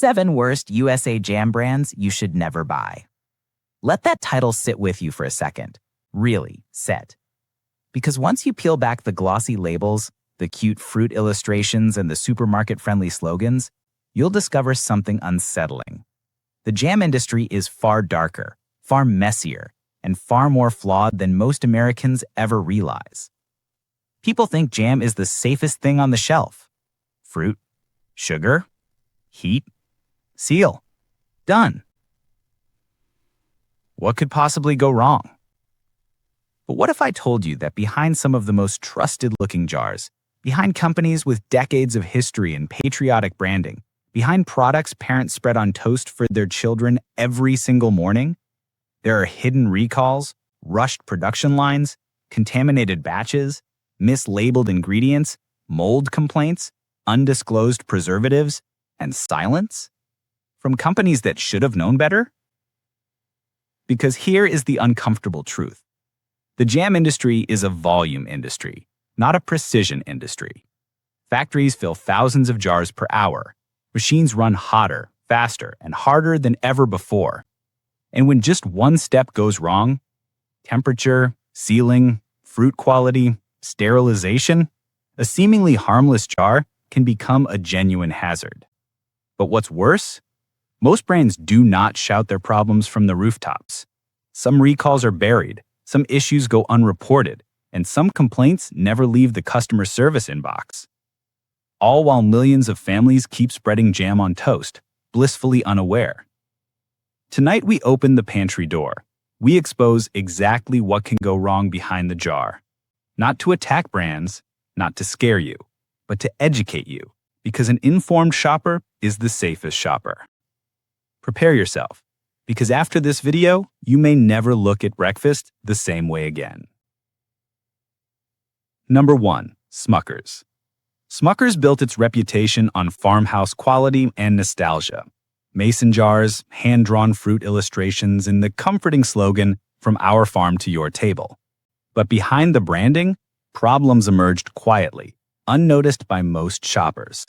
7 Worst USA Jam Brands You Should Never Buy. Let that title sit with you for a second. Really, sit. Because once you peel back the glossy labels, the cute fruit illustrations, and the supermarket-friendly slogans, you'll discover something unsettling. The jam industry is far darker, far messier, and far more flawed than most Americans ever realize. People think jam is the safest thing on the shelf. Fruit, sugar, heat, seal. Done. What could possibly go wrong? But what if I told you that behind some of the most trusted-looking jars, behind companies with decades of history and patriotic branding, behind products parents spread on toast for their children every single morning, there are hidden recalls, rushed production lines, contaminated batches, mislabeled ingredients, mold complaints, undisclosed preservatives, and silence? From companies that should have known better? Because here is the uncomfortable truth. The jam industry is a volume industry, not a precision industry. Factories fill thousands of jars per hour. Machines run hotter, faster, and harder than ever before. And when just one step goes wrong, temperature, sealing, fruit quality, sterilization, a seemingly harmless jar can become a genuine hazard. But what's worse? Most brands do not shout their problems from the rooftops. Some recalls are buried, some issues go unreported, and some complaints never leave the customer service inbox. All while millions of families keep spreading jam on toast, blissfully unaware. Tonight we open the pantry door. We expose exactly what can go wrong behind the jar. Not to attack brands, not to scare you, but to educate you, because an informed shopper is the safest shopper. Prepare yourself, because after this video, you may never look at breakfast the same way again. Number 1. Smucker's. Smucker's built its reputation on farmhouse quality and nostalgia. Mason jars, hand-drawn fruit illustrations, and the comforting slogan, "From our farm to your table." But behind the branding, problems emerged quietly, unnoticed by most shoppers.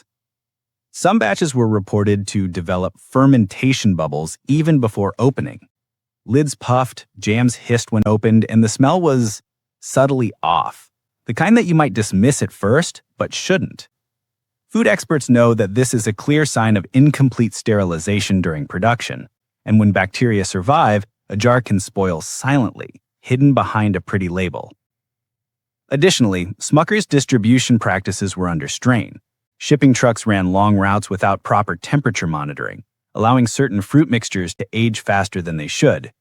Some batches were reported to develop fermentation bubbles even before opening. Lids puffed, jams hissed when opened, and the smell was subtly off. The kind that you might dismiss at first, but shouldn't. Food experts know that this is a clear sign of incomplete sterilization during production, and when bacteria survive, a jar can spoil silently, hidden behind a pretty label. Additionally, Smucker's distribution practices were under strain. Shipping trucks ran long routes without proper temperature monitoring, allowing certain fruit mixtures to age faster than they should.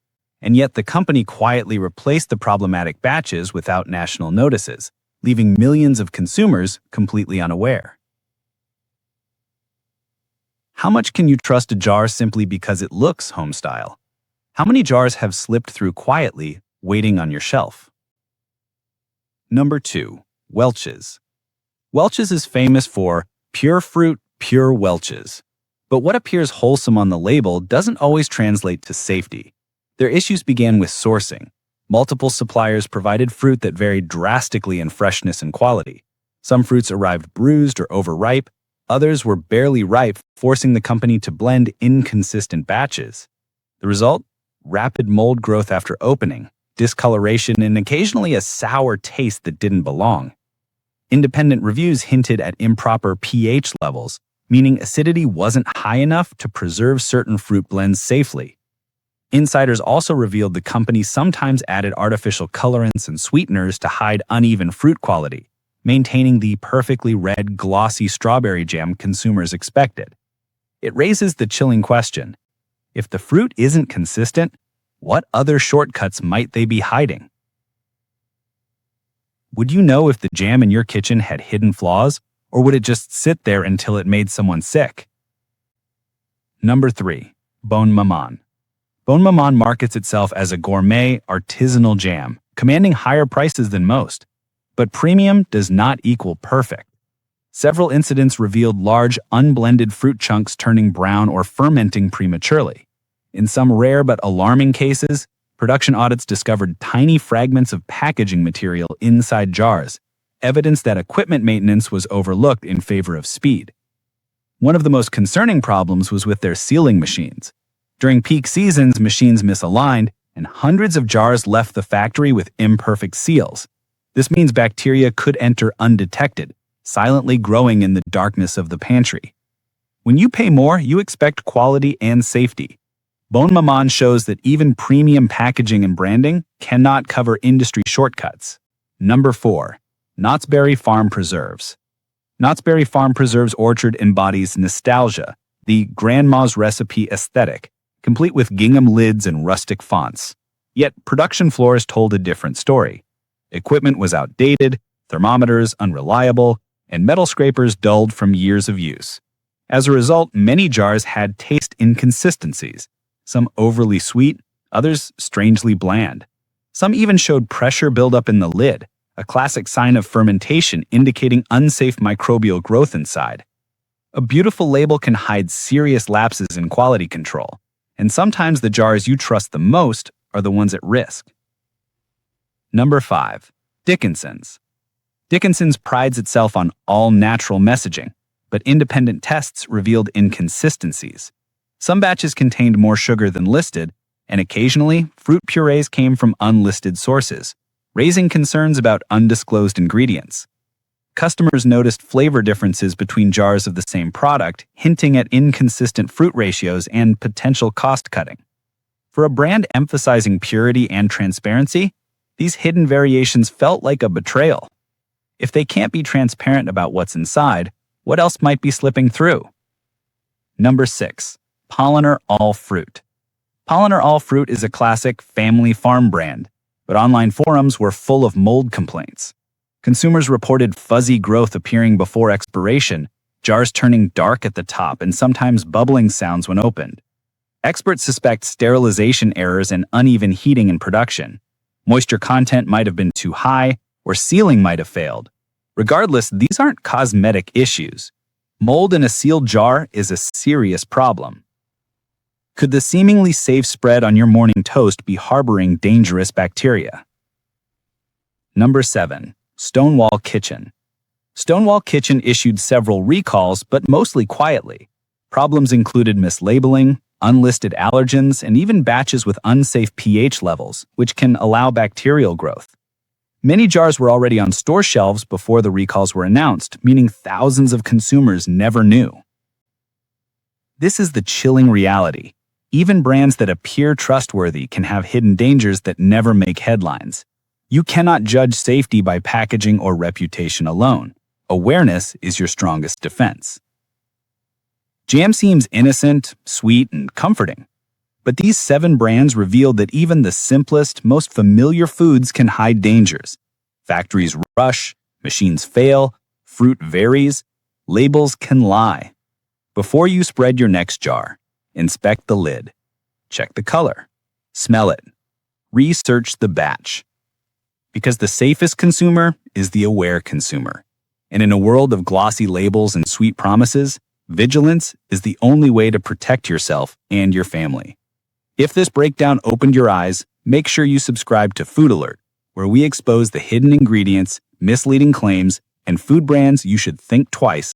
And yet the company quietly replaced the problematic batches without national notices, leaving millions of consumers completely unaware. How much can you trust a jar simply because it looks home-style? How many jars have slipped through quietly, waiting on your shelf? Number 2. Welch's. Welch's is famous for pure fruit, pure Welch's. But what appears wholesome on the label doesn't always translate to safety. Their issues began with sourcing. Multiple suppliers provided fruit that varied drastically in freshness and quality. Some fruits arrived bruised or overripe, others were barely ripe, forcing the company to blend inconsistent batches. The result? Rapid mold growth after opening, discoloration, and occasionally a sour taste that didn't belong. Independent reviews hinted at improper pH levels, meaning acidity wasn't high enough to preserve certain fruit blends safely. Insiders also revealed the company sometimes added artificial colorants and sweeteners to hide uneven fruit quality, maintaining the perfectly red, glossy strawberry jam consumers expected. It raises the chilling question: if the fruit isn't consistent, what other shortcuts might they be hiding? Would you know if the jam in your kitchen had hidden flaws, or would it just sit there until it made someone sick? Number 3. Bon Maman. Bon Maman markets itself as a gourmet, artisanal jam, commanding higher prices than most. But premium does not equal perfect. Several incidents revealed large, unblended fruit chunks turning brown or fermenting prematurely. In some rare but alarming cases, production audits discovered tiny fragments of packaging material inside jars, evidence that equipment maintenance was overlooked in favor of speed. One of the most concerning problems was with their sealing machines. During peak seasons, machines misaligned, and hundreds of jars left the factory with imperfect seals. This means bacteria could enter undetected, silently growing in the darkness of the pantry. When you pay more, you expect quality and safety. Bon Maman shows that even premium packaging and branding cannot cover industry shortcuts. Number 4. Knott's Berry Farm Preserves. Knott's Berry Farm Preserves Orchard embodies nostalgia, the grandma's recipe aesthetic, complete with gingham lids and rustic fonts. Yet production floors told a different story. Equipment was outdated, thermometers unreliable, and metal scrapers dulled from years of use. As a result, many jars had taste inconsistencies, some overly sweet, others strangely bland. Some even showed pressure buildup in the lid, a classic sign of fermentation indicating unsafe microbial growth inside. A beautiful label can hide serious lapses in quality control, and sometimes the jars you trust the most are the ones at risk. Number 5. Dickinson's. Dickinson's prides itself on all-natural messaging, but independent tests revealed inconsistencies. Some batches contained more sugar than listed, and occasionally, fruit purees came from unlisted sources, raising concerns about undisclosed ingredients. Customers noticed flavor differences between jars of the same product, hinting at inconsistent fruit ratios and potential cost-cutting. For a brand emphasizing purity and transparency, these hidden variations felt like a betrayal. If they can't be transparent about what's inside, what else might be slipping through? Number 6. Polliner All Fruit. Polliner All Fruit is a classic family farm brand, but online forums were full of mold complaints. Consumers reported fuzzy growth appearing before expiration, jars turning dark at the top, and sometimes bubbling sounds when opened. Experts suspect sterilization errors and uneven heating in production. Moisture content might have been too high, or sealing might have failed. Regardless, these aren't cosmetic issues. Mold in a sealed jar is a serious problem. Could the seemingly safe spread on your morning toast be harboring dangerous bacteria? Number 7. Stonewall Kitchen. Stonewall Kitchen issued several recalls, but mostly quietly. Problems included mislabeling, unlisted allergens, and even batches with unsafe pH levels, which can allow bacterial growth. Many jars were already on store shelves before the recalls were announced, meaning thousands of consumers never knew. This is the chilling reality. Even brands that appear trustworthy can have hidden dangers that never make headlines. You cannot judge safety by packaging or reputation alone. Awareness is your strongest defense. Jam seems innocent, sweet, and comforting. But these 7 brands revealed that even the simplest, most familiar foods can hide dangers. Factories rush, machines fail, fruit varies, labels can lie. Before you spread your next jar, inspect the lid. Check the color. Smell it. Research the batch. Because the safest consumer is the aware consumer. And in a world of glossy labels and sweet promises, vigilance is the only way to protect yourself and your family. If this breakdown opened your eyes, make sure you subscribe to Food Alert, where we expose the hidden ingredients, misleading claims, and food brands you should think twice